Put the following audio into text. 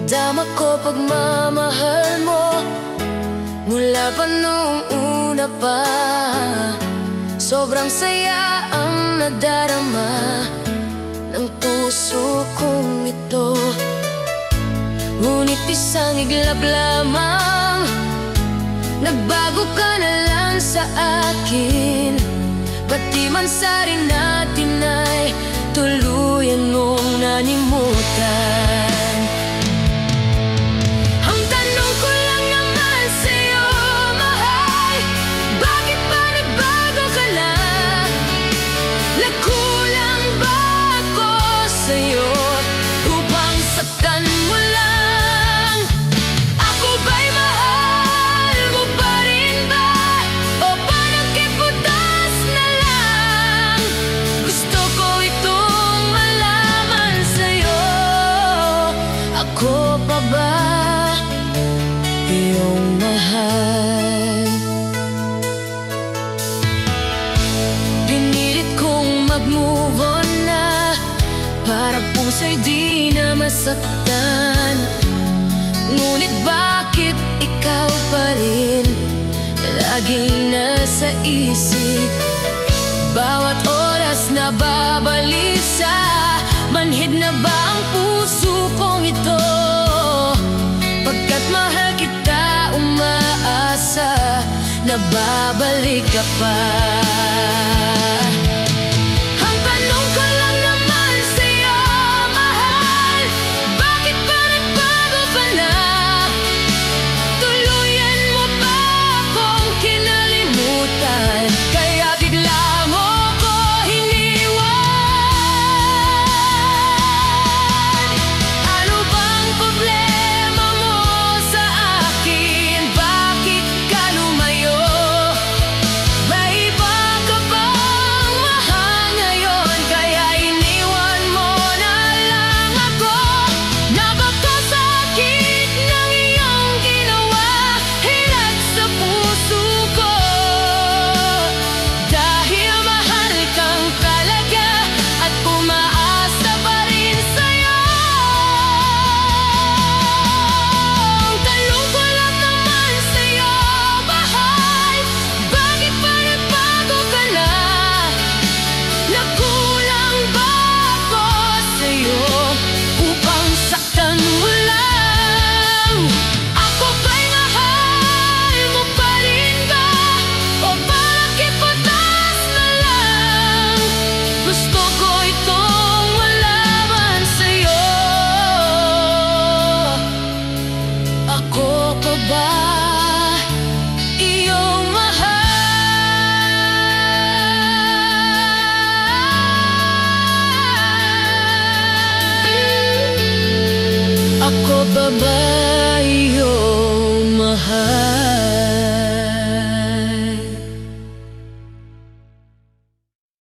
Nadama ko pagmamahal mo mula pa nung una pa. Sobrang saya ang nadarama ng puso kong ito. Ngunit isang iglap lamang, nagbago ka na lang sa akin. Pati man sa rin natin ay tuluyan mong nanimutan. Ang tanong ko lang naman sa'yo, mahal, bakit ba nagbago ka na? Nagkulang ba ako sa'yo upang saktan mo lang? Ako ba'y mahal mo pa rin ba? O parang kiputas na lang? Gusto ko itong malaman sa'yo. Ako pa ba iyong mahal? Pinilit kong mag-move on na para puso'y di na masaktan. Ngunit bakit ikaw pa rin laging nasa isip? Bawat oras na babalisa, manhid na ba ang puso kong ito? Pagkat mahal kita, umaasa na babalik ka pa. Ang tanong ko lang naman sa'yo, mahal, bakit ba nagbago ka na? Tuluyan mo ba akong kinalimutan? Kaya bigla mo ko iniwan. Ano bang problema mo sa akin? Bakit ka lumayo? May iba ka bang mahal ngayon? Kaya iniwan mo na lang ako. Napakasakit ng iyong ginawa, hirap sa puso ko. Dahil mahal kang talaga at umaasa pa rin sa'yo. Ang tanong ko lang naman sa'yo, mahal, bakit ba nagbago ka na? Nagkulang ba ako sa'yo upang saktan mo lang? Ako ba'y mahal mo pa rin ba? O parang kiputas na lang? Gusto ko itong malaman sa'yo. Ako pa ba iyong mahal? Ako pa ba iyong mahal?